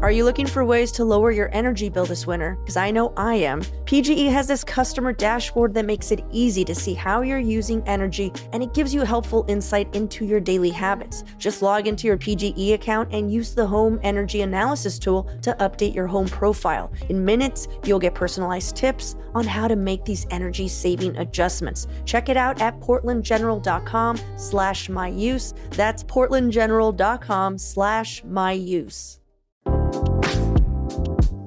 Are you looking for ways to lower your energy bill this winter? Because I know I am. PGE has this customer dashboard that makes it easy to see how you're using energy, and it gives you helpful insight into your daily habits. Just log into your PGE account and use the Home Energy Analysis tool to update your home profile. In minutes, you'll get personalized tips on how to make these energy-saving adjustments. Check it out at portlandgeneral.com/myuse. That's portlandgeneral.com/myuse.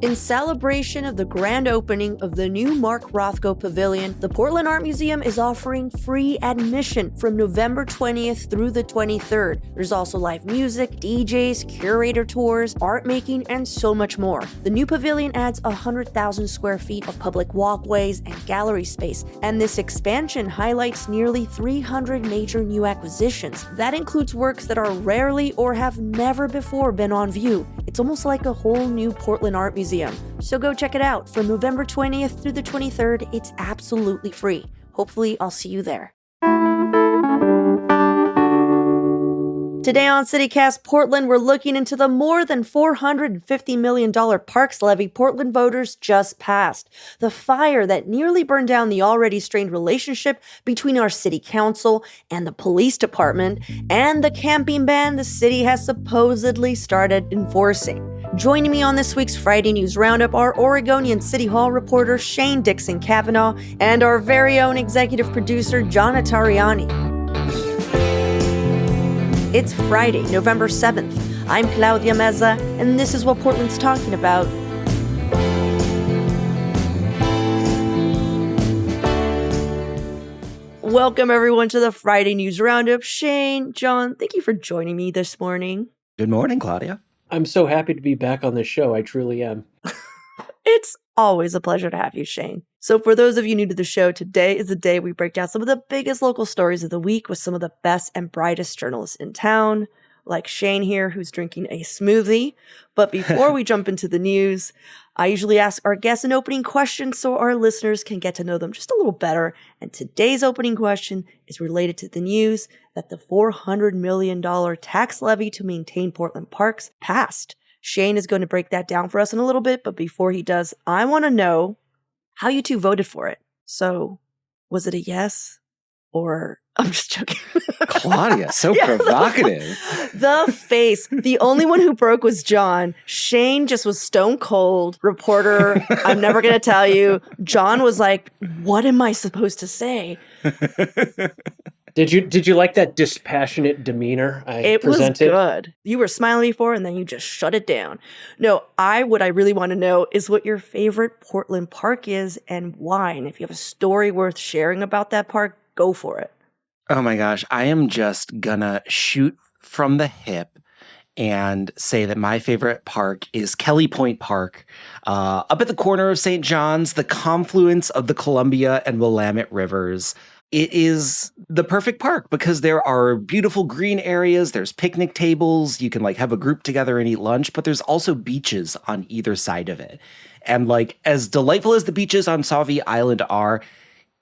In celebration of the grand opening of the new Mark Rothko Pavilion, the Portland Art Museum is offering free admission from November 20th through the 23rd. There's also live music, DJs, curator tours, art making, and so much more. The new pavilion adds 100,000 square feet of public walkways and gallery space, and this expansion highlights nearly 300 major new acquisitions. That includes works that are rarely or have never before been on view. It's almost like a whole new Portland Art Museum. So go check it out. From November 20th through the 23rd, it's absolutely free. Hopefully, I'll see you there. Today on CityCast Portland, we're looking into the more than $450 million parks levy Portland voters just passed. The fire that nearly burned down the already strained relationship between our city council and the police department, and the camping ban the city has supposedly started enforcing. Joining me on this week's Friday News Roundup are Oregonian City Hall reporter Shane Dixon Kavanaugh and our very own executive producer, John Notarianni. It's Friday, November 7th. I'm Claudia Meza, and this is what Portland's talking about. Welcome, everyone, to the Friday News Roundup. Shane, John, thank you for joining me this morning. Good morning, Claudia. I'm so happy to be back on the show. I truly am. It's always a pleasure to have you, Shane. So for those of you new to the show, today is the day we break down some of the biggest local stories of the week with some of the best and brightest journalists in town, like Shane here, who's drinking a smoothie. But before we jump into the news, I usually ask our guests an opening question so our listeners can get to know them just a little better. And today's opening question is related to the news that the $400 million tax levy to maintain Portland parks passed. Shane is going to break that down for us in a little bit, but before he does, I want to know how you two voted for it. So, was it a yes? Or, I'm just joking. Claudia, so provocative. The face. The only one who broke was John. Shane just was stone cold. Reporter, I'm never going to tell you. John was like, what am I supposed to say? Did you like that dispassionate demeanor I presented? It was good. You were smiling before, and then you just shut it down. No, what I really want to know is what your favorite Portland park is and why. And if you have a story worth sharing about that park, go for it. Oh my gosh, I am just gonna shoot from the hip and say that my favorite park is Kelly Point Park, up at the corner of St. John's, the confluence of the Columbia and Willamette Rivers. It is the perfect park because there are beautiful green areas, there's picnic tables, you can have a group together and eat lunch, but there's also beaches on either side of it. And as delightful as the beaches on Sauvie Island are,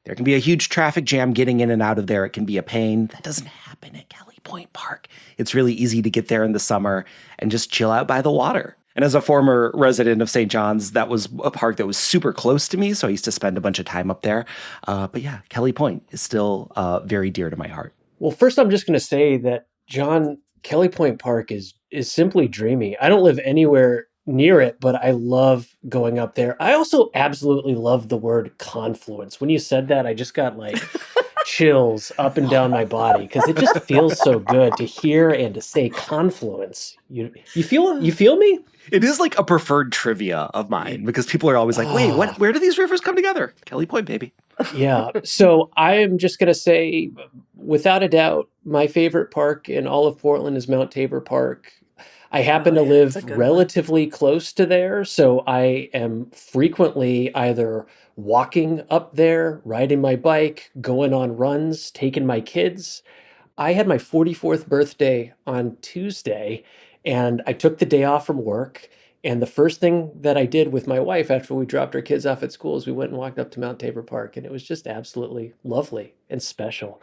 there can be a huge traffic jam getting in and out of there. It can be a pain. That doesn't happen at Kelly Point Park. It's really easy to get there in the summer and just chill out by the water. And as a former resident of St. John's, that was a park that was super close to me, so I used to spend a bunch of time up there. But yeah, Kelly Point is still very dear to my heart. Well, first I'm just going to say that, John, Kelly Point Park is simply dreamy. I don't live anywhere near it, but I love going up there. I also absolutely love the word confluence. When you said that, I just got chills up and down my body because it just feels so good to hear and to say confluence. You feel me? It is a preferred trivia of mine because people are always like, wait, where do these rivers come together? Kelly Point, baby. Yeah. So I am just going to say, without a doubt, my favorite park in all of Portland is Mount Tabor Park. I happen to live relatively close to there, so I am frequently either walking up there, riding my bike, going on runs, taking my kids. I had my 44th birthday on Tuesday, and I took the day off from work, And the first thing that I did with my wife after we dropped our kids off at school is we went and walked up to Mount Tabor Park, and it was just absolutely lovely and special.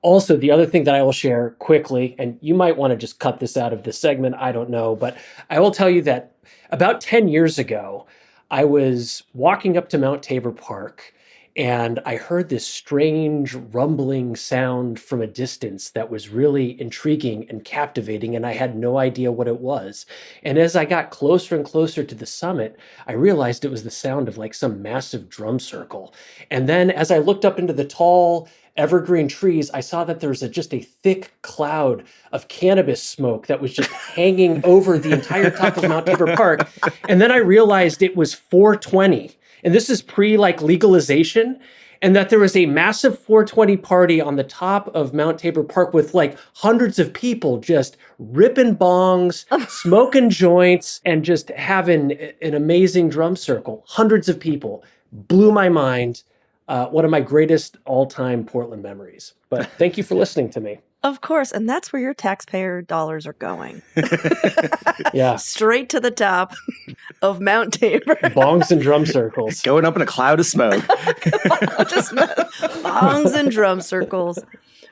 Also, the other thing that I will share quickly, and you might want to just cut this out of this segment, I don't know, but I will tell you that about 10 years ago, I was walking up to Mount Tabor Park, and I heard this strange rumbling sound from a distance that was really intriguing and captivating, and I had no idea what it was. And as I got closer and closer to the summit, I realized it was the sound of like some massive drum circle. And then as I looked up into the tall evergreen trees, I saw that there was just a thick cloud of cannabis smoke that was just hanging over the entire top of Mount Tabor Park. And then I realized it was 420. And this is like legalization, and that there was a massive 420 party on the top of Mount Tabor Park with like hundreds of people just ripping bongs, smoking joints, and just having an amazing drum circle. Hundreds of people. Blew my mind. One of my greatest all-time Portland memories. But thank you for listening to me. Of course, and that's where your taxpayer dollars are going. Yeah. Straight to the top of Mount Tabor. Bongs and drum circles. Going up in a cloud of smoke. Just bongs and drum circles.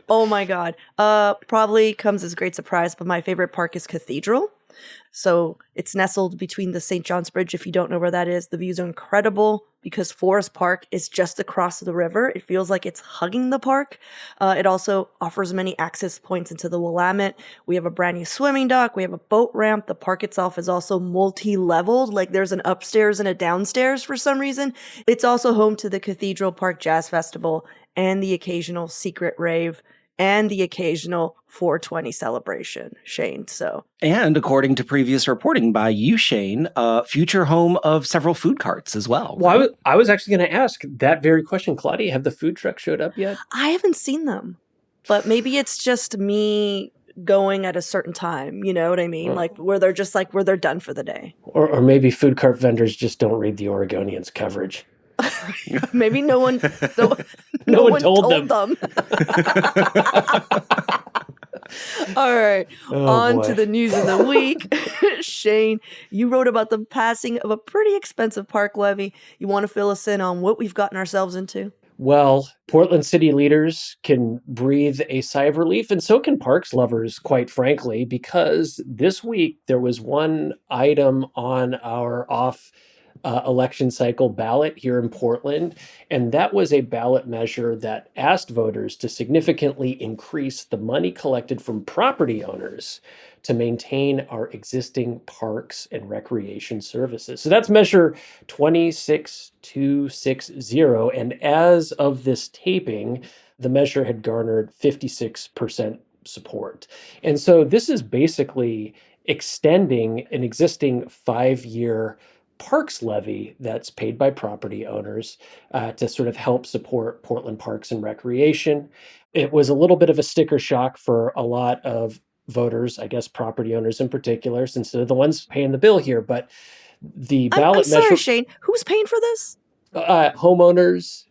Oh my God. Probably comes as a great surprise, but my favorite park is Cathedral. So it's nestled between the St. John's Bridge. If you don't know where that is, the views are incredible because Forest Park is just across the river. It feels like it's hugging the park. It also offers many access points into the Willamette. We have a brand new swimming dock. We have a boat ramp. The park itself is also multi-leveled. Like there's an upstairs and a downstairs for some reason. It's also home to the Cathedral Park Jazz Festival and the occasional secret rave and the occasional 420 celebration, Shane. And according to previous reporting by you, Shane, future home of several food carts as well. Well, I was actually going to ask that very question, Claudia. Have the food trucks showed up yet? I haven't seen them, but maybe it's just me going at a certain time. You know what I mean? Like where they're just like where they're done for the day. Or maybe food cart vendors just don't read the Oregonian's coverage. Maybe no one told them. All right, on to the news of the week. Shane, you wrote about the passing of a pretty expensive park levy. You want to fill us in on what we've gotten ourselves into? Well, Portland city leaders can breathe a sigh of relief, and so can parks lovers, quite frankly, because this week there was one item on our election cycle ballot here in Portland, and that was a ballot measure that asked voters to significantly increase the money collected from property owners to maintain our existing parks and recreation services. So that's measure 26260, and as of this taping, the measure had garnered 56% support. And so this is basically extending an existing 5-year parks levy that's paid by property owners to sort of help support Portland parks and recreation. It was a little bit of a sticker shock for a lot of voters, I guess property owners in particular, since they're the ones paying the bill here. But the ballot I'm sorry, measure, Shane. Who's paying for this? homeowners,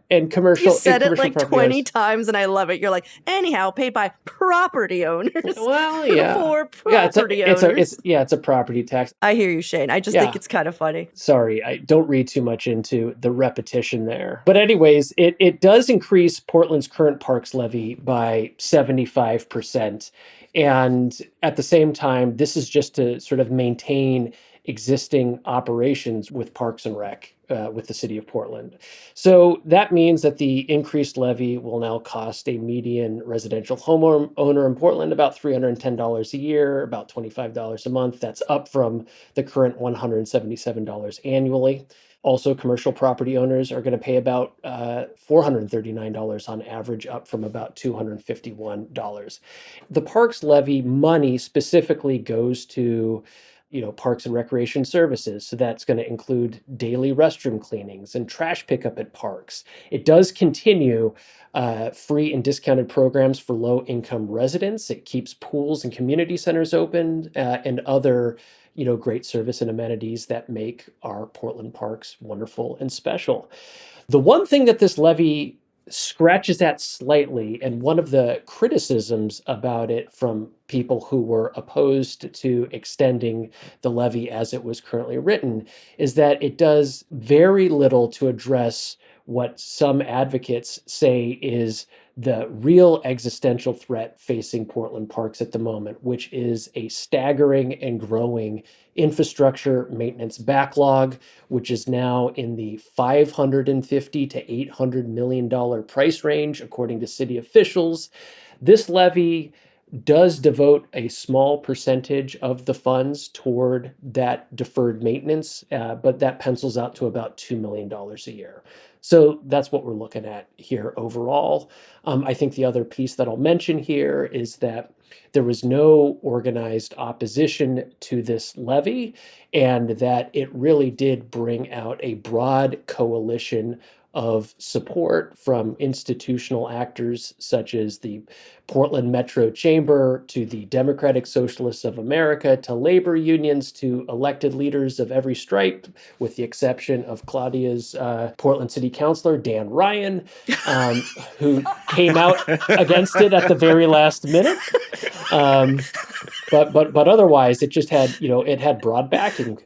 and commercial. You said it like property 20 owners. times, and I love it. You're like, anyhow, paid by property owners. Well, yeah, for property owners. It's a property tax. I hear you, Shane. I just think it's kind of funny. Sorry, I don't read too much into the repetition there. But anyways, it does increase Portland's current parks levy by 75%. And at the same time, this is just to sort of maintain existing operations with Parks and Rec with the city of Portland. So that means that the increased levy will now cost a median residential homeowner in Portland about $310 a year, about $25 a month. That's up from the current $177 annually. Also, commercial property owners are going to pay about $439 on average, up from about $251. The parks levy money specifically goes to parks and recreation services. So that's going to include daily restroom cleanings and trash pickup at parks. It does continue free and discounted programs for low-income residents. It keeps pools and community centers open and other great service and amenities that make our Portland parks wonderful and special. The one thing that this levy scratches that slightly. And one of the criticisms about it from people who were opposed to extending the levy as it was currently written is that it does very little to address what some advocates say is the real existential threat facing Portland parks at the moment, which is a staggering and growing infrastructure maintenance backlog, which is now in the $550 to $800 million price range, according to city officials. This levy does devote a small percentage of the funds toward that deferred maintenance, but that pencils out to about $2 million a year. So that's what we're looking at here overall. I think the other piece that I'll mention here is that there was no organized opposition to this levy, and that it really did bring out a broad coalition of support from institutional actors such as the Portland Metro Chamber, to the Democratic Socialists of America, to labor unions, to elected leaders of every stripe, with the exception of Claudia's Portland City Councilor, Dan Ryan, who came out against it at the very last minute. But otherwise, it just had, it had broad backing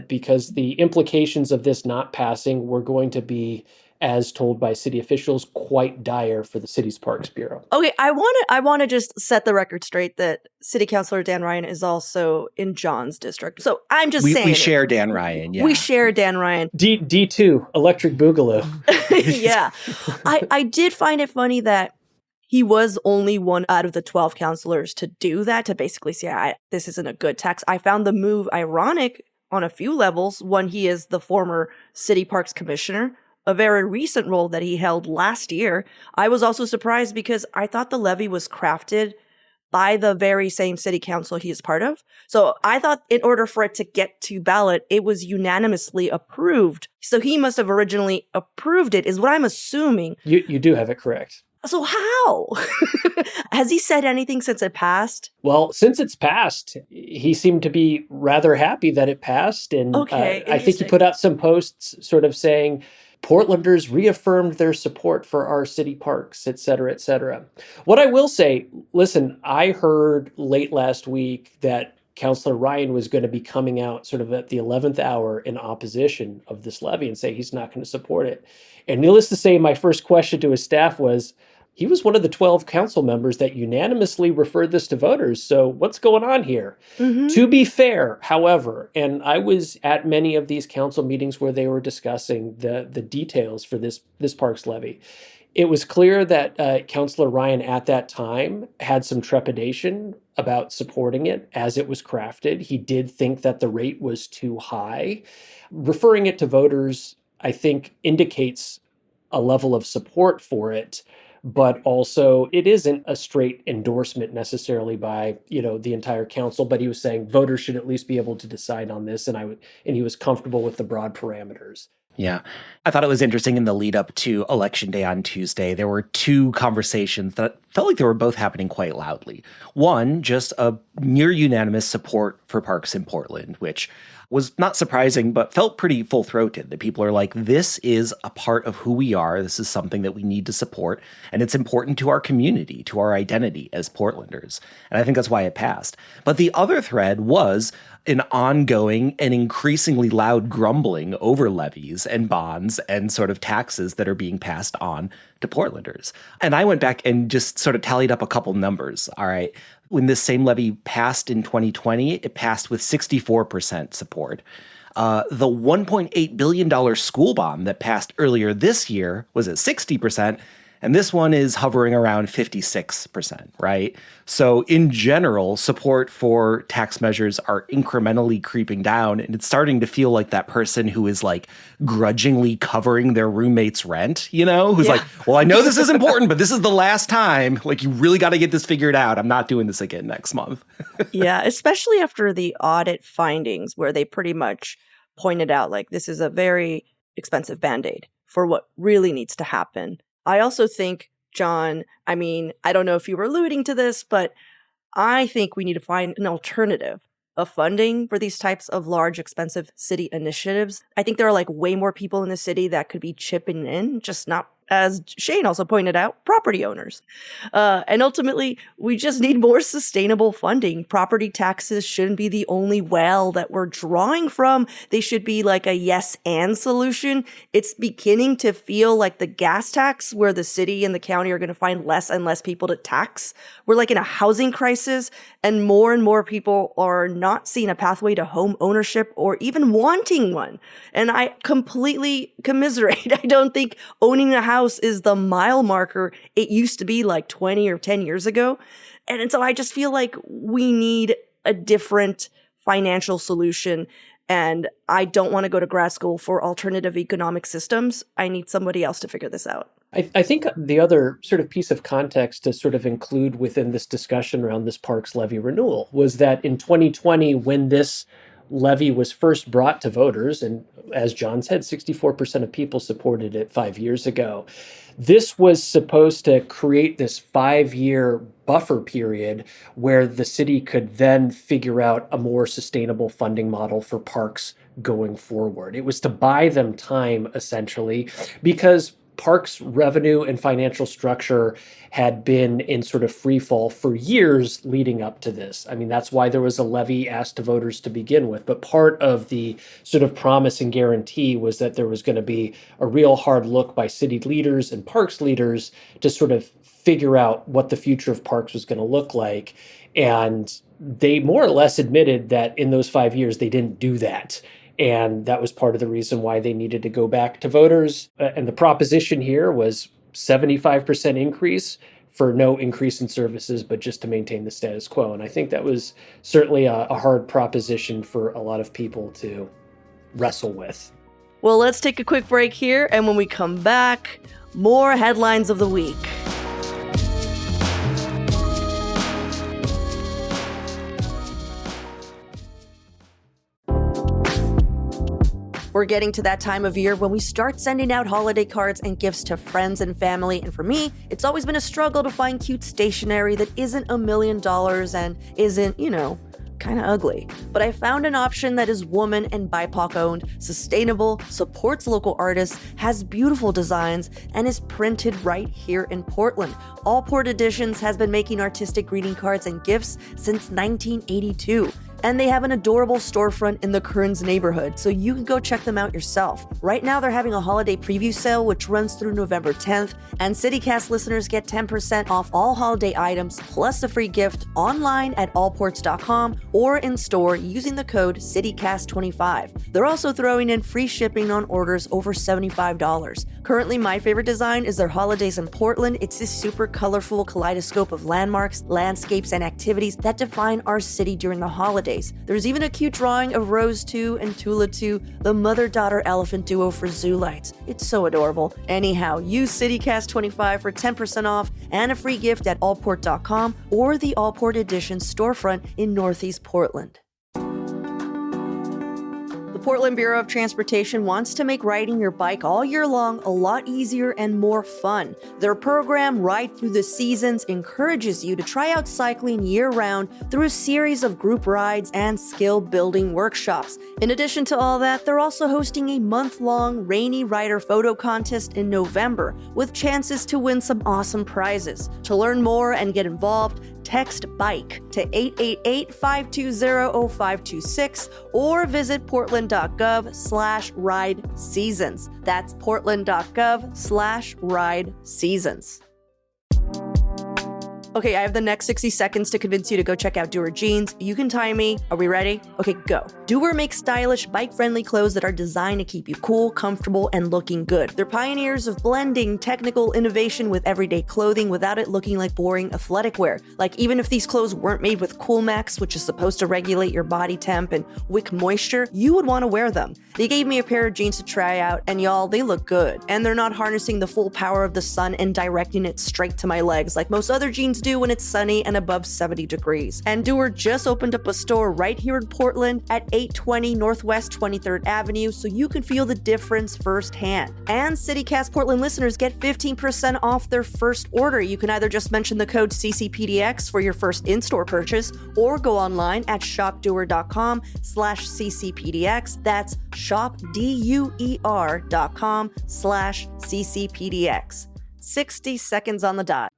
because the implications of this not passing were going to be, as told by city officials, quite dire for the city's Parks Bureau. Okay, I want to just set the record straight that City Councilor Dan Ryan is also in John's district. So I'm just saying we share Dan Ryan. Yeah, we share Dan Ryan. D2 Electric Boogaloo. Yeah, I did find it funny that he was only one out of the 12 counselors to do that, to basically say, this isn't a good tax. I found the move ironic on a few levels. One, he is the former City Parks Commissioner, a very recent role that he held last year. I was also surprised because I thought the levy was crafted by the very same city council he is part of. So I thought in order for it to get to ballot, it was unanimously approved. So he must have originally approved it, is what I'm assuming. You do have it correct. So how? Has he said anything since it passed? Well, since it's passed, he seemed to be rather happy that it passed. And I think he put out some posts sort of saying, Portlanders reaffirmed their support for our city parks, et cetera, et cetera. What I will say, listen, I heard late last week that Councilor Ryan was going to be coming out sort of at the 11th hour in opposition of this levy and say he's not going to support it. And needless to say, my first question to his staff was, he was one of the 12 council members that unanimously referred this to voters. So what's going on here? Mm-hmm. To be fair, however, and I was at many of these council meetings where they were discussing the details for this parks levy. It was clear that Councilor Ryan at that time had some trepidation about supporting it as it was crafted. He did think that the rate was too high. Referring it to voters, I think, indicates a level of support for it. But also, it isn't a straight endorsement necessarily by, the entire council. But he was saying voters should at least be able to decide on this, and he was comfortable with the broad parameters. Yeah. I thought it was interesting in the lead up to Election Day on Tuesday, there were two conversations that felt like they were both happening quite loudly. One, just a near unanimous support for parks in Portland, which was not surprising, but felt pretty full-throated. That people are like, this is a part of who we are. This is something that we need to support. And it's important to our community, to our identity as Portlanders. And I think that's why it passed. But the other thread was an ongoing and increasingly loud grumbling over levies and bonds and sort of taxes that are being passed on to Portlanders. And I went back and just sort of tallied up a couple numbers. All right. When this same levy passed in 2020, it passed with 64% support. The $1.8 billion school bond that passed earlier this year was at 60%, and this one is hovering around 56%, right? So in general, support for tax measures are incrementally creeping down, and it's starting to feel like that person who is like grudgingly covering their roommate's rent, who's like, well, I know this is important, but this is the last time. Like, you really got to get this figured out. I'm not doing this again next month. Yeah, especially after the audit findings where they pretty much pointed out, like, this is a very expensive Band-Aid for what really needs to happen. I also think, John, I don't know if you were alluding to this, but I think we need to find an alternative of funding for these types of large, expensive city initiatives. I think there are way more people in the city that could be chipping in, just not as Shane also pointed out, property owners. And ultimately, we just need more sustainable funding. Property taxes shouldn't be the only well that we're drawing from. They should be like a yes and solution. It's beginning to feel like the gas tax, where the city and the county are going to find less and less people to tax. We're like in a housing crisis, and more people are not seeing a pathway to home ownership or even wanting one. And I completely commiserate. I don't think owning a house is the mile marker it used to be like 20 or 10 years ago. And so I just feel like we need a different financial solution. And I don't want to go to grad school for alternative economic systems. I need somebody else to figure this out. I think the other sort of piece of context to sort of include within this discussion around this parks levy renewal was that in 2020, when this levy was first brought to voters, and as John said, 64% of people supported it 5 years ago. This was supposed to create this 5-year buffer period where the city could then figure out a more sustainable funding model for parks going forward. It was to buy them time, essentially, because parks revenue and financial structure had been in sort of free fall for years leading up to this. I mean, that's why there was a levy asked to voters to begin with. But part of the sort of promise and guarantee was that there was going to be a real hard look by city leaders and parks leaders to sort of figure out what the future of parks was going to look like. And they more or less admitted that in those 5 years, they didn't do that. And that was part of the reason why they needed to go back to voters. And the proposition here was 75% increase for no increase in services, but just to maintain the status quo. And I think that was certainly a hard proposition for a lot of people to wrestle with. Well, let's take a quick break here. And when we come back, more headlines of the week. We're getting to that time of year when we start sending out holiday cards and gifts to friends and family. And for me, it's always been a struggle to find cute stationery that isn't $1 million and isn't, kind of ugly. But I found an option that is woman and BIPOC owned, sustainable, supports local artists, has beautiful designs, and is printed right here in Portland. Allport Editions has been making artistic greeting cards and gifts since 1982. And they have an adorable storefront in the Kearns neighborhood, so you can go check them out yourself. Right now, they're having a holiday preview sale, which runs through November 10th, and CityCast listeners get 10% off all holiday items, plus a free gift online at allports.com or in store using the code CityCast25. They're also throwing in free shipping on orders over $75. Currently, my favorite design is their Holidays in Portland. It's this super colorful kaleidoscope of landmarks, landscapes, and activities that define our city during the holidays. There's even a cute drawing of Rose 2 and Tula 2, the mother-daughter elephant duo for zoo lights. It's so adorable. Anyhow, use CityCast25 for 10% off and a free gift at allport.com or the Allport Edition storefront in Northeast Portland. The Portland Bureau of Transportation wants to make riding your bike all year long a lot easier and more fun. Their program, Ride Through the Seasons, encourages you to try out cycling year-round through a series of group rides and skill-building workshops. In addition to all that, they're also hosting a month-long Rainy Rider photo contest in November with chances to win some awesome prizes. To learn more and get involved, text BIKE to 888-520-0526 or visit portland.gov/ride seasons. That's portland.gov/ride seasons. Okay, I have the next 60 seconds to convince you to go check out Doer Jeans. You can time me. Are we ready? Okay, go. Doer makes stylish, bike-friendly clothes that are designed to keep you cool, comfortable, and looking good. They're pioneers of blending technical innovation with everyday clothing without it looking like boring athletic wear. Like, even if these clothes weren't made with Coolmax, which is supposed to regulate your body temp and wick moisture, you would want to wear them. They gave me a pair of jeans to try out, and y'all, they look good. And they're not harnessing the full power of the sun and directing it straight to my legs like most other jeans do when it's sunny and above 70 degrees. And Doer just opened up a store right here in Portland at 820 Northwest 23rd Avenue, so you can feel the difference firsthand. And CityCast Portland listeners get 15% off their first order. You can either just mention the code CCPDX for your first in-store purchase, or go online at shopdoer.com/CCPDX. That's shopduer.com/CCPDX. 60 seconds on the dot.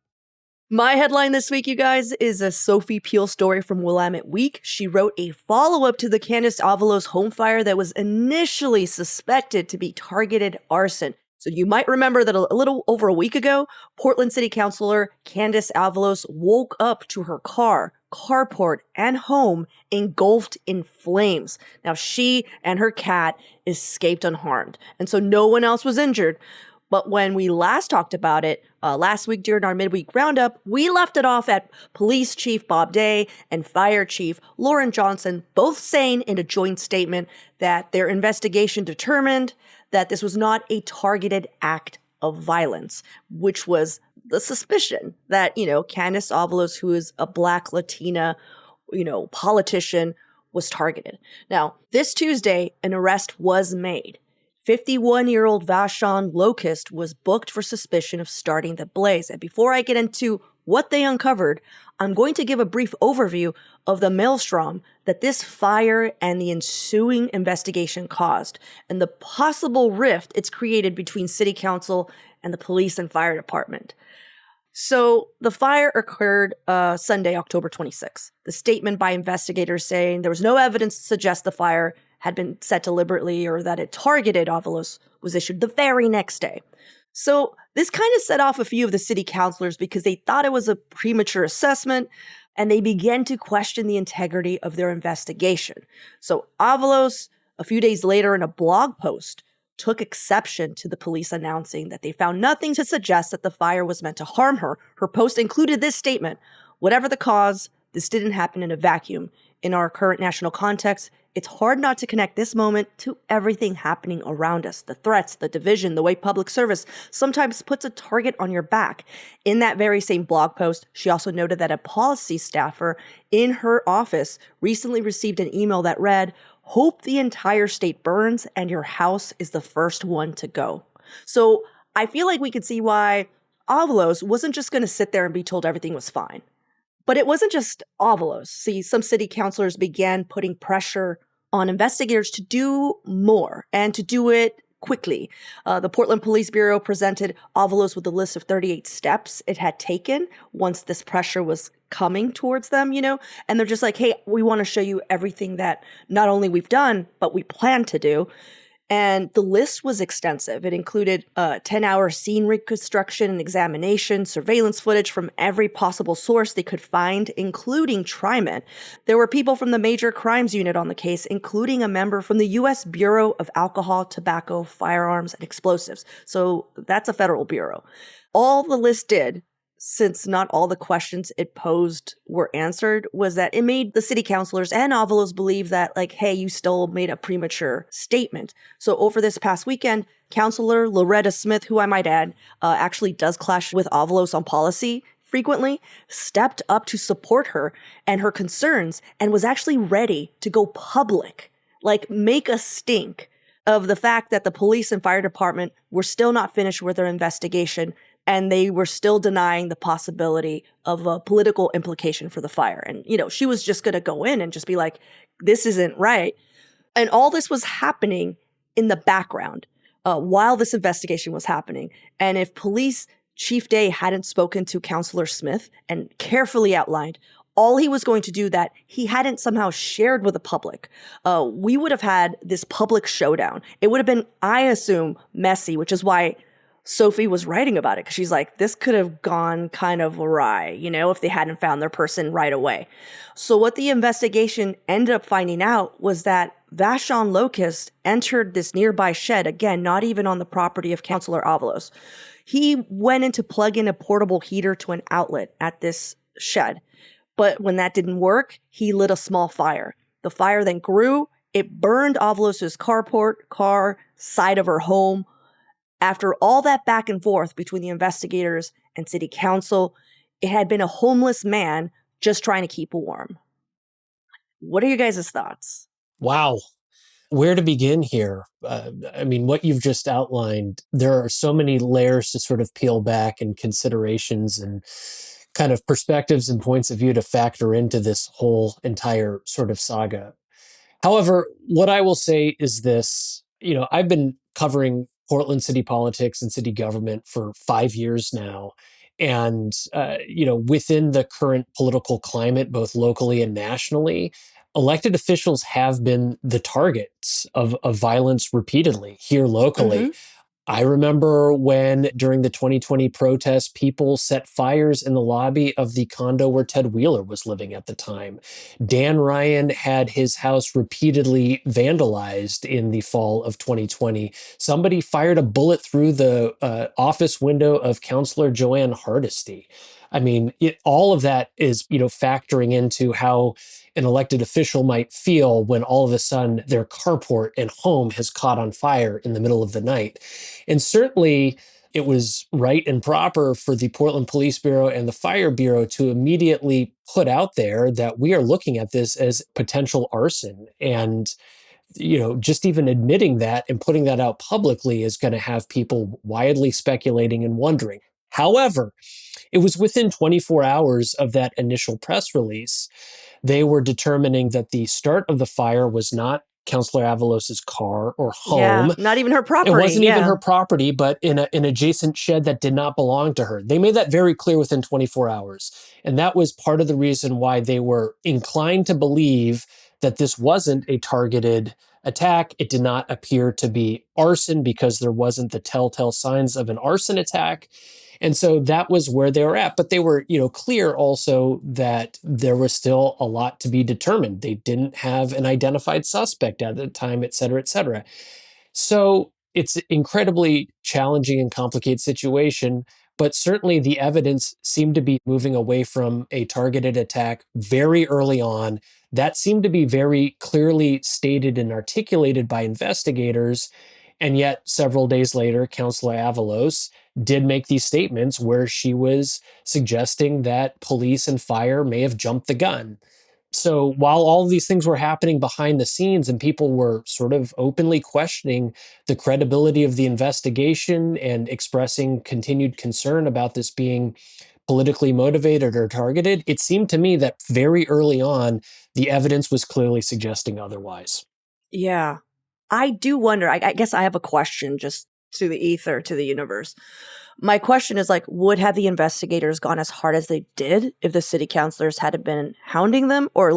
My headline this week, you guys, is a Sophie Peel story from Willamette Week. She wrote a follow-up to the Candace Avalos home fire that was initially suspected to be targeted arson. So you might remember that a little over a week ago, Portland City Councilor Candace Avalos woke up to her car, carport, and home engulfed in flames. Now, she and her cat escaped unharmed, and so no one else was injured. But when we last talked about it, last week during our midweek roundup, we left it off at Police Chief Bob Day and Fire Chief Lauren Johnson, both saying in a joint statement that their investigation determined that this was not a targeted act of violence, which was the suspicion that, Candace Avalos, who is a Black Latina, politician, was targeted. Now, this Tuesday, an arrest was made. 51-year-old Vashon Locust was booked for suspicion of starting the blaze. And before I get into what they uncovered, I'm going to give a brief overview of the maelstrom that this fire and the ensuing investigation caused, and the possible rift it's created between City Council and the police and fire department. So the fire occurred Sunday, October 26th. The statement by investigators saying there was no evidence to suggest the fire had been set deliberately or that it targeted Avalos was issued the very next day. So this kind of set off a few of the city councilors because they thought it was a premature assessment, and they began to question the integrity of their investigation. So Avalos, a few days later in a blog post, took exception to the police announcing that they found nothing to suggest that the fire was meant to harm her. Her post included this statement: "Whatever the cause, this didn't happen in a vacuum. In our current national context, it's hard not to connect this moment to everything happening around us. The threats, the division, the way public service sometimes puts a target on your back." In that very same blog post, she also noted that a policy staffer in her office recently received an email that read, "Hope the entire state burns and your house is the first one to go." So I feel like we could see why Avalos wasn't just going to sit there and be told everything was fine. But it wasn't just Avalos. See, some city councilors began putting pressure on investigators to do more and to do it quickly. The Portland Police Bureau presented Avalos with a list of 38 steps it had taken once this pressure was coming towards them, and they're just like, hey, we want to show you everything that not only we've done, but we plan to do. And the list was extensive. It included 10-hour scene reconstruction and examination, surveillance footage from every possible source they could find, including TriMet. There were people from the Major Crimes Unit on the case, including a member from the U.S. Bureau of Alcohol, Tobacco, Firearms, and Explosives. So that's a federal bureau. All the list did, since not all the questions it posed were answered, was that it made the city councilors and Avalos believe that, hey, you still made a premature statement. So over this past weekend, Councilor Loretta Smith, who I might add, actually does clash with Avalos on policy frequently, stepped up to support her and her concerns and was actually ready to go public, make a stink of the fact that the police and fire department were still not finished with their investigation, and they were still denying the possibility of a political implication for the fire. And, she was just going to go in and just be like, this isn't right. And all this was happening in the background while this investigation was happening. And if Police Chief Day hadn't spoken to Councilor Smith and carefully outlined all he was going to do that he hadn't somehow shared with the public, we would have had this public showdown. It would have been, I assume, messy, which is why Sophie was writing about it, because she's like, this could have gone kind of awry, if they hadn't found their person right away. So what the investigation ended up finding out was that Vashon Locust entered this nearby shed, again, not even on the property of Councilor Avalos. He went in to plug in a portable heater to an outlet at this shed. But when that didn't work, he lit a small fire. The fire then grew. It burned Avalos' car, side of her home. After all that back and forth between the investigators and city council, it had been a homeless man just trying to keep warm. What are you guys' thoughts? Wow. Where to begin here? What you've just outlined, there are so many layers to sort of peel back and considerations and kind of perspectives and points of view to factor into this whole entire sort of saga. However, what I will say is this, I've been covering Portland city politics and city government for 5 years now. And, within the current political climate, both locally and nationally, elected officials have been the targets of violence repeatedly here locally. Hmm. I remember when, during the 2020 protests, people set fires in the lobby of the condo where Ted Wheeler was living at the time. Dan Ryan had his house repeatedly vandalized in the fall of 2020. Somebody fired a bullet through the office window of Councilor Joanne Hardesty. I mean, all of that is, factoring into how an elected official might feel when all of a sudden their carport and home has caught on fire in the middle of the night. And certainly it was right and proper for the Portland Police Bureau and the Fire Bureau to immediately put out there that we are looking at this as potential arson. And, just even admitting that and putting that out publicly is going to have people widely speculating and wondering. However, it was within 24 hours of that initial press release, they were determining that the start of the fire was not Councilor Avalos's car or Yeah, home. not even her property. It wasn't even yeah. her property, but in an adjacent shed that did not belong to her. They made that very clear within 24 hours. And that was part of the reason why they were inclined to believe that this wasn't a targeted attack. It did not appear to be arson because there wasn't the telltale signs of an arson attack. And so that was where they were at. But they were, clear also that there was still a lot to be determined. They didn't have an identified suspect at the time, et cetera, et cetera. So it's an incredibly challenging and complicated situation, but certainly the evidence seemed to be moving away from a targeted attack very early on. That seemed to be very clearly stated and articulated by investigators. And yet, several days later, Councilor Avalos did make these statements where she was suggesting that police and fire may have jumped the gun. So while all of these things were happening behind the scenes and people were sort of openly questioning the credibility of the investigation and expressing continued concern about this being politically motivated or targeted, it seemed to me that very early on, the evidence was clearly suggesting otherwise. Yeah. I do wonder, I guess I have a question just to the ether, to the universe. My question is would have the investigators gone as hard as they did if the city councilors hadn't been hounding them? Or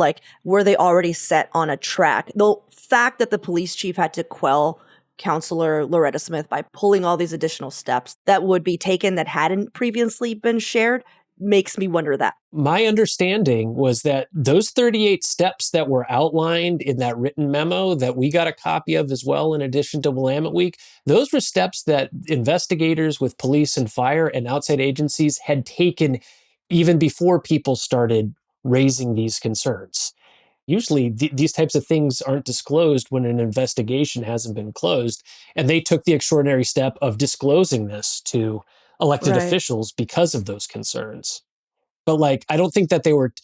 were they already set on a track? The fact that the police chief had to quell Counselor Loretta Smith by pulling all these additional steps that would be taken that hadn't previously been shared makes me wonder that. My understanding was that those 38 steps that were outlined in that written memo that we got a copy of as well, in addition to Willamette Week, those were steps that investigators with police and fire and outside agencies had taken even before people started raising these concerns. Usually these types of things aren't disclosed when an investigation hasn't been closed. And they took the extraordinary step of disclosing this to elected Right. officials because of those concerns. But I don't think that they were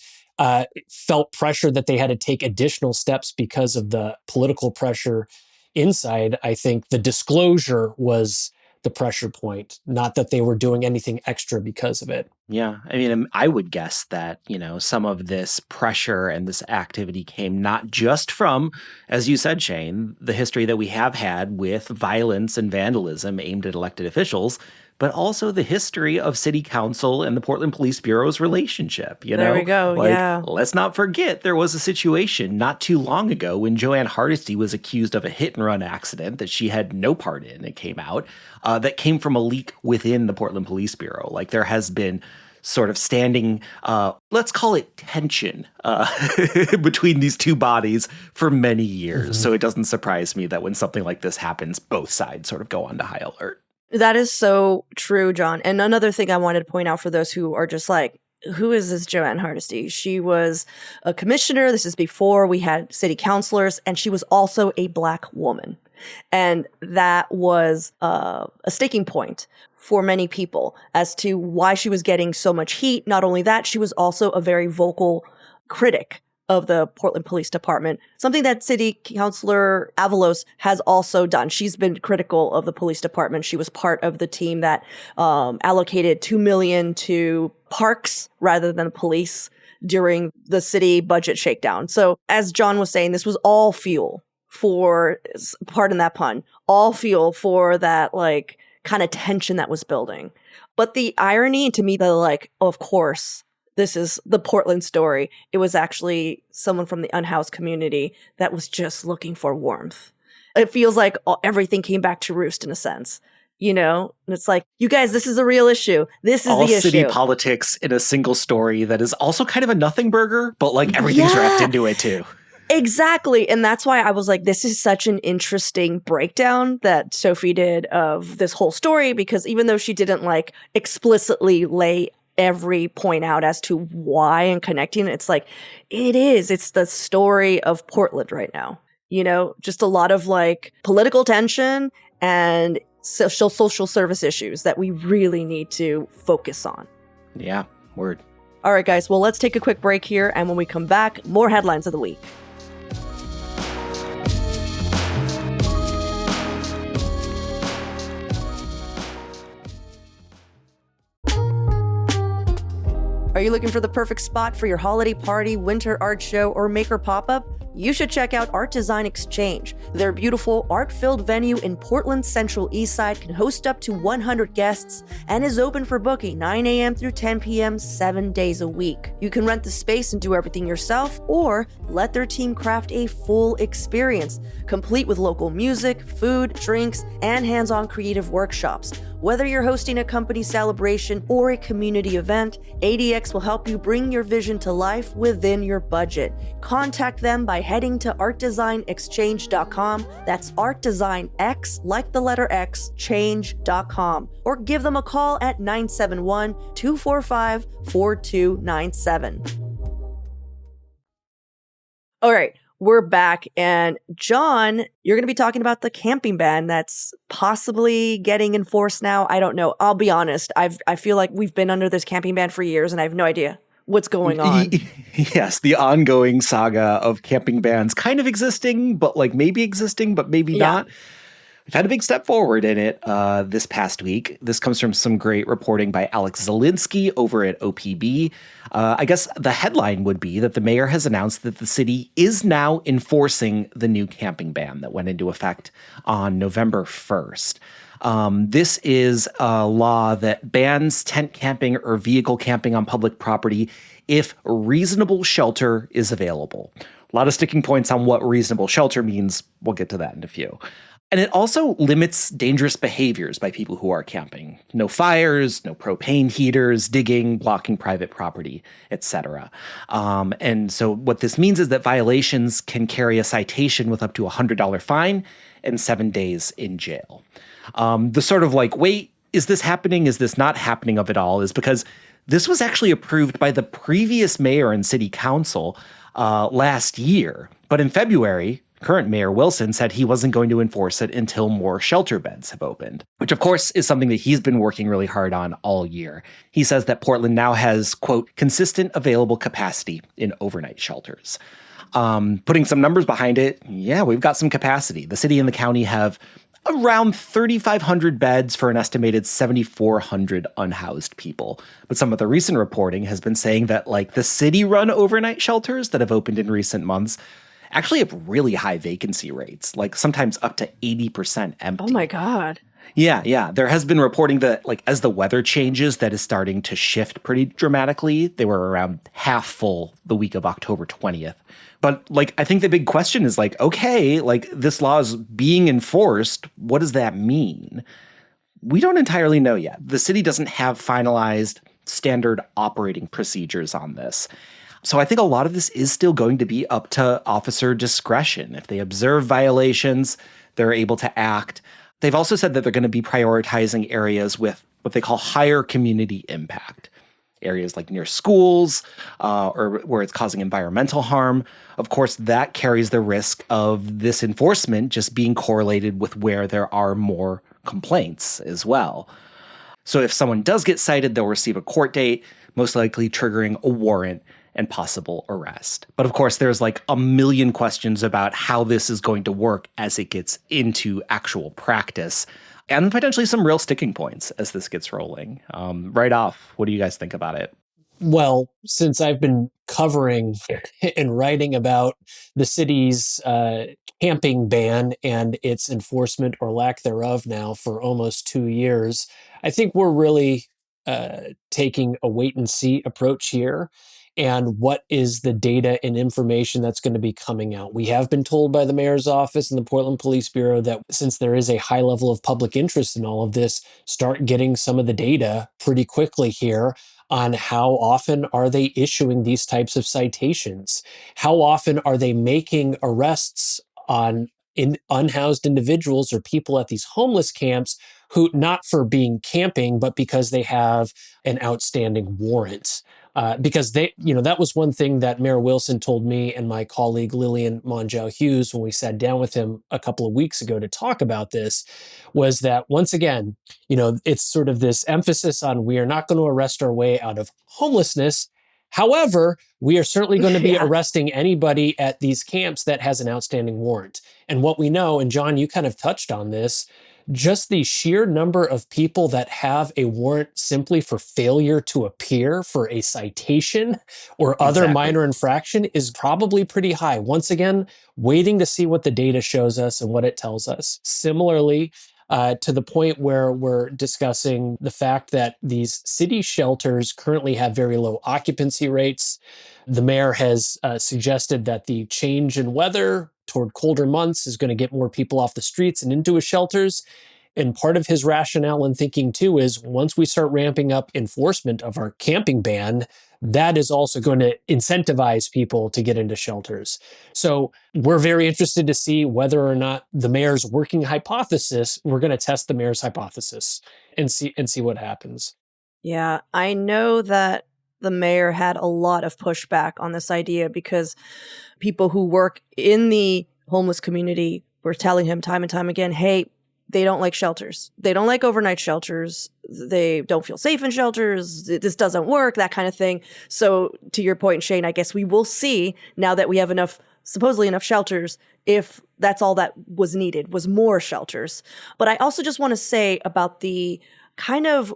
felt pressure that they had to take additional steps because of the political pressure inside. I think the disclosure was the pressure point, not that they were doing anything extra because of it. Yeah. I mean, I would guess that, some of this pressure and this activity came not just from, as you said, Shane, the history that we have had with violence and vandalism aimed at elected officials, but also the history of city council and the Portland Police Bureau's relationship. There we go. Yeah. Let's not forget there was a situation not too long ago when Joanne Hardesty was accused of a hit and run accident that she had no part in. It came out that came from a leak within the Portland Police Bureau. There has been sort of standing, let's call it tension between these two bodies for many years. Mm-hmm. So it doesn't surprise me that when something like this happens, both sides sort of go on to high alert. That is so true, John. And another thing I wanted to point out for those who are just who is this Joanne Hardesty? She was a commissioner. This is before we had city councilors, and she was also a Black woman. And that was a sticking point for many people as to why she was getting so much heat. Not only that, she was also a very vocal critic of the Portland Police Department, something that City Councilor Avalos has also done. She's been critical of the police department. She was part of the team that allocated $2 million to parks rather than police during the city budget shakedown. So as John was saying, this was all fuel for, pardon that pun, all fuel for that like kind of tension that was building. But the irony to me, the like, oh, of course, this is the Portland story. It was actually someone from the unhoused community that was just looking for warmth. It feels like everything came back to roost in a sense, you know? And it's like, you guys, this is a real issue. This is all the issue. City politics in a single story that is also kind of a nothing burger, but like everything's wrapped into it too. Exactly. And that's why I was like, this is such an interesting breakdown that Sophie did of this whole story, because even though she didn't like explicitly lay every point out as to why and connecting, it's like, it's the story of Portland right now. You know, just a lot of like political tension and social service issues that we really need to focus on. Yeah, word. All right, guys. Well, let's take a quick break here. And when we come back, more headlines of the week. Are you looking for the perfect spot for your holiday party, winter art show, or maker pop-up? You should check out Art Design Exchange. Their beautiful, art-filled venue in Portland's Central Eastside can host up to 100 guests and is open for booking 9 a.m. through 10 p.m. 7 days a week. You can rent the space and do everything yourself, or let their team craft a full experience, complete with local music, food, drinks, and hands-on creative workshops. Whether you're hosting a company celebration or a community event, ADX will help you bring your vision to life within your budget. Contact them by heading to artdesignexchange.com. That's artdesignx, like the letter X, change.com. Or give them a call at 971-245-4297. All right. We're back, and John, you're going to be talking about the camping ban that's possibly getting enforced now. I don't know. I'll be honest. I feel like we've been under this camping ban for years, and I have no idea what's going on. Yes, the ongoing saga of camping bans kind of existing, but like maybe existing, but maybe not. We've had a big step forward in it this past week. This comes from some great reporting by Alex Zielinski over at OPB. I guess the headline would be that the mayor has announced that the city is now enforcing the new camping ban that went into effect on November 1st. This is a law that bans tent camping or vehicle camping on public property if reasonable shelter is available. A lot of sticking points on what reasonable shelter means. We'll get to that in a few. And it also limits dangerous behaviors by people who are camping. No fires, no propane heaters, digging, blocking private property, etc. And so what this means is that violations can carry a citation with up to a $100 fine and 7 days in jail. The sort of like, wait, is this happening? Is this not happening of it all? Is because this was actually approved by the previous mayor and city council last year. But in February, current Mayor Wilson said he wasn't going to enforce it until more shelter beds have opened, which of course is something that he's been working really hard on all year. He says that Portland now has, quote, consistent available capacity in overnight shelters. Putting some numbers behind it, yeah, we've got some capacity. The city and the county have around 3,500 beds for an estimated 7,400 unhoused people. But some of the recent reporting has been saying that like the city-run overnight shelters that have opened in recent months actually have really high vacancy rates, like sometimes up to 80% empty. Oh my God. Yeah. There has been reporting that like as the weather changes, that is starting to shift pretty dramatically. They were around half full the week of October 20th. But like, I think the big question is like, okay, like this law is being enforced. What does that mean? We don't entirely know yet. The city doesn't have finalized standard operating procedures on this. So I think a lot of this is still going to be up to officer discretion. If they observe violations, they're able to act. They've also said that they're going to be prioritizing areas with what they call higher community impact. Areas like near schools or where it's causing environmental harm. Of course, that carries the risk of this enforcement just being correlated with where there are more complaints as well. So if someone does get cited, they'll receive a court date, most likely triggering a warrant and possible arrest. But of course, there's like a million questions about how this is going to work as it gets into actual practice, and potentially some real sticking points as this gets rolling. Right off, what do you guys think about it? Well, since I've been covering and writing about the city's camping ban and its enforcement or lack thereof now for almost 2 years, I think we're really taking a wait and see approach here. And what is the data and information that's going to be coming out? We have been told by the mayor's office and the Portland Police Bureau that since there is a high level of public interest in all of this, start getting some of the data pretty quickly here on how often are they issuing these types of citations? How often are they making arrests on unhoused individuals or people at these homeless camps who not for being camping, but because they have an outstanding warrant? Because that was one thing that Mayor Wilson told me and my colleague Lillian Monjow Hughes when we sat down with him a couple of weeks ago to talk about this, was that once again, it's sort of this emphasis on we are not going to arrest our way out of homelessness. However, we are certainly going to be arresting anybody at these camps that has an outstanding warrant. And what we know, and John, you kind of touched on this, just the sheer number of people that have a warrant simply for failure to appear for a citation or other minor infraction is probably pretty high. Once again, waiting to see what the data shows us and what it tells us. Similarly, to the point where we're discussing the fact that these city shelters currently have very low occupancy rates. The mayor has suggested that the change in weather toward colder months is going to get more people off the streets and into his shelters. And part of his rationale and thinking, too, is once we start ramping up enforcement of our camping ban, that is also going to incentivize people to get into shelters. So we're very interested to see whether or not the mayor's working hypothesis, we're going to test the mayor's hypothesis and see what happens. Yeah, I know that the mayor had a lot of pushback on this idea because people who work in the homeless community were telling him time and time again, hey, they don't like shelters. They don't like overnight shelters. They don't feel safe in shelters. This doesn't work, that kind of thing. So to your point, Shane, I guess we will see now that we have supposedly enough shelters, if that's all that was needed, was more shelters. But I also just want to say about the kind of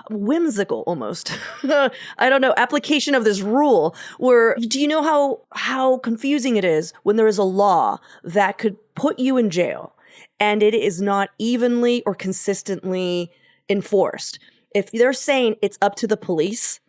whimsical almost, I don't know, application of this rule where, do you know how confusing it is when there is a law that could put you in jail and it is not evenly or consistently enforced? If they're saying it's up to the police,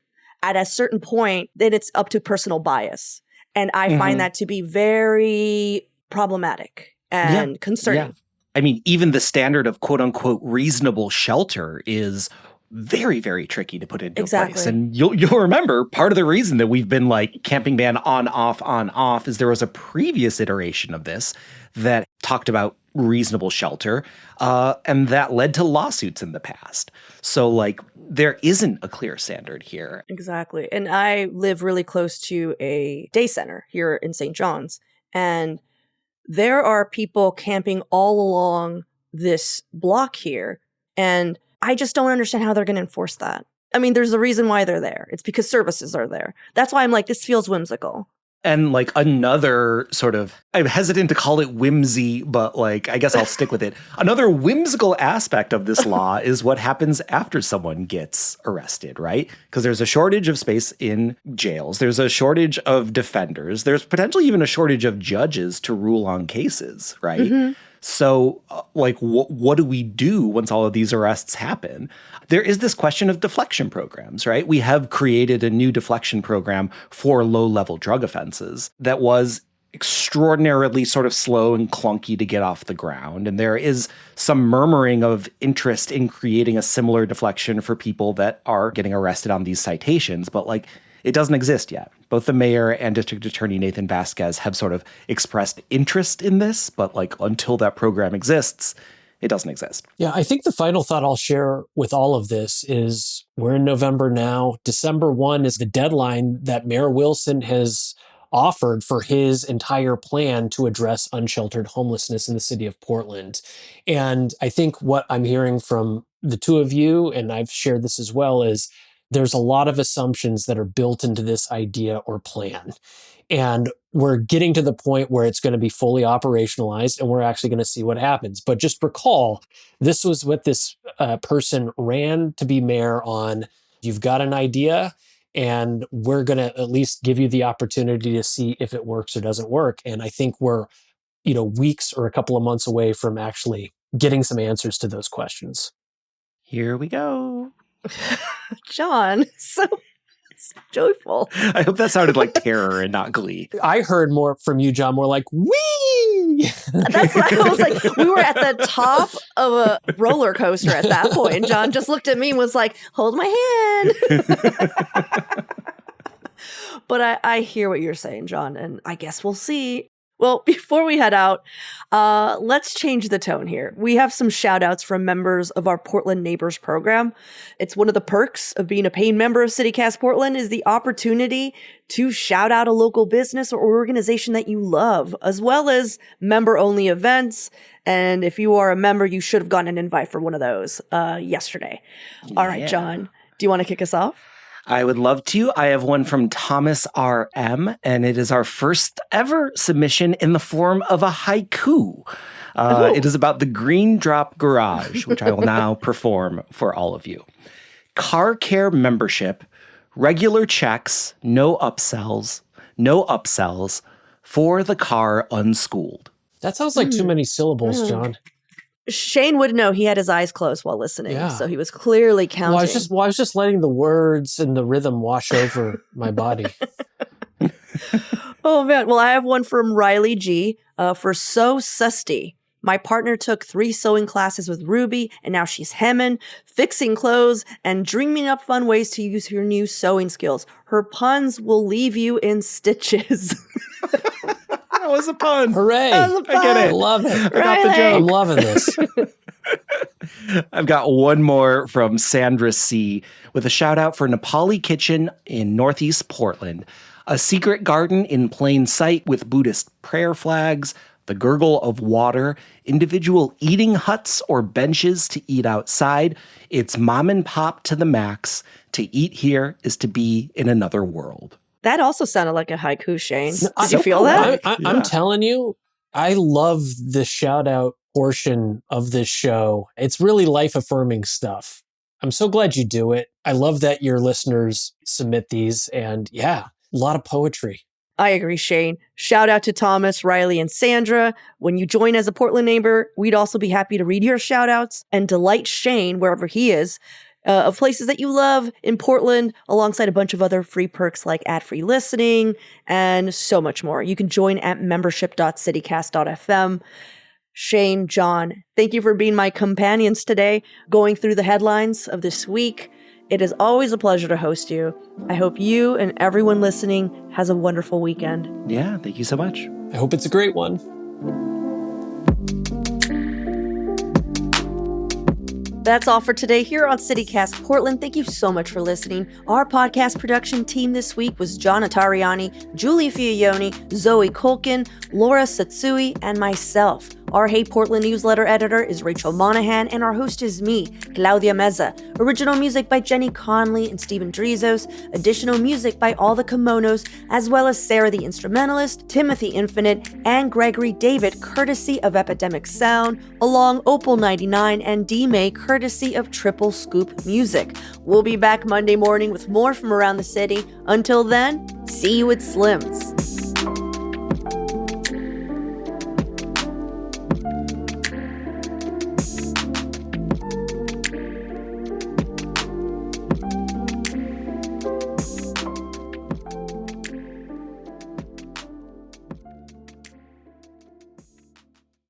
at a certain point, then it's up to personal bias. And I find that to be very problematic and concerning. Yeah. I mean, even the standard of quote unquote reasonable shelter is very, very tricky to put into place. And you'll remember part of the reason that we've been like camping ban on, off is there was a previous iteration of this that talked about reasonable shelter, and that led to lawsuits in the past. So like there isn't a clear standard here. Exactly. And I live really close to a day center here in St. John's, and there are people camping all along this block here, and I just don't understand how they're going to enforce that. I mean, there's a reason why they're there. It's because services are there. That's why I'm like, this feels whimsical. And like another sort of, I'm hesitant to call it whimsy, but like, I guess I'll stick with it. Another whimsical aspect of this law is what happens after someone gets arrested, right? Because there's a shortage of space in jails. There's a shortage of defenders. There's potentially even a shortage of judges to rule on cases, right? Mm-hmm. So, like, what do we do once all of these arrests happen? There is this question of deflection programs, right? We have created a new deflection program for low-level drug offenses that was extraordinarily sort of slow and clunky to get off the ground. And there is some murmuring of interest in creating a similar deflection for people that are getting arrested on these citations. But, like, it doesn't exist yet. Both the mayor and District Attorney Nathan Vasquez have sort of expressed interest in this, but like until that program exists, it doesn't exist. Yeah, I think the final thought I'll share with all of this is we're in November now. December 1 is the deadline that Mayor Wilson has offered for his entire plan to address unsheltered homelessness in the city of Portland. And I think what I'm hearing from the two of you, and I've shared this as well, is there's a lot of assumptions that are built into this idea or plan. And we're getting to the point where it's going to be fully operationalized and we're actually going to see what happens. But just recall, this was what this person ran to be mayor on. You've got an idea and we're going to at least give you the opportunity to see if it works or doesn't work. And I think we're, weeks or a couple of months away from actually getting some answers to those questions. Here we go. John, so joyful. I hope that sounded like terror and not glee. I heard more from you, John, more like, wee! That's what I was like. We were at the top of a roller coaster at that point. And John just looked at me and was like, hold my hand. But I hear what you're saying, John, and I guess we'll see. Well, before we head out, let's change the tone here. We have some shout outs from members of our Portland Neighbors program. It's one of the perks of being a paying member of CityCast Portland is the opportunity to shout out a local business or organization that you love, as well as member-only events. And if you are a member, you should have gotten an invite for one of those yesterday. All right, John, do you want to kick us off? I would love to. I have one from Thomas R.M., and it is our first ever submission in the form of a haiku. It is about the Green Drop Garage, which I will now perform for all of you. Car care membership, regular checks, no upsells, for the car unschooled. That sounds like too many syllables, John. Shane would know he had his eyes closed while listening, so he was clearly counting. Well, I was just letting the words and the rhythm wash over my body. Oh, man. Well, I have one from Riley G. For So Susty. My partner took 3 sewing classes with Ruby, and now she's hemming, fixing clothes, and dreaming up fun ways to use her new sewing skills. Her puns will leave you in stitches. That was a pun. Hooray. That was a pun. I get it. I love it. I got the joke. I'm loving this. I've got one more from Sandra C. with a shout out for Nepali Kitchen in Northeast Portland. A secret garden in plain sight with Buddhist prayer flags, the gurgle of water, individual eating huts or benches to eat outside. It's mom and pop to the max. To eat here is to be in another world. That also sounded like a haiku, Shane. Did you feel that? I'm telling you, I love the shout out portion of this show. It's really life affirming stuff. I'm so glad you do it. I love that your listeners submit these, and a lot of poetry. I agree, Shane. Shout out to Thomas, Riley, and Sandra. When you join as a Portland neighbor, we'd also be happy to read your shout outs and delight Shane wherever he is. Of places that you love in Portland, alongside a bunch of other free perks like ad-free listening and so much more. You can join at membership.citycast.fm. Shane, John, thank you for being my companions today, going through the headlines of this week. It is always a pleasure to host you. I hope you and everyone listening has a wonderful weekend. Yeah, thank you so much. I hope it's a great one. That's all for today here on CityCast Portland. Thank you so much for listening. Our podcast production team this week was John Notarianni, Julie Fiaioni, Zoe Colkin, Laura Satsui, and myself. Our Hey Portland newsletter editor is Rachel Monahan, and our host is me, Claudia Meza. Original music by Jenny Conley and Stephen Drizos. Additional music by All the Kimonos, as well as Sarah the Instrumentalist, Timothy Infinite, and Gregory David, courtesy of Epidemic Sound, along Opal 99 and D-May, courtesy of Triple Scoop Music. We'll be back Monday morning with more from around the city. Until then, see you at Slim's.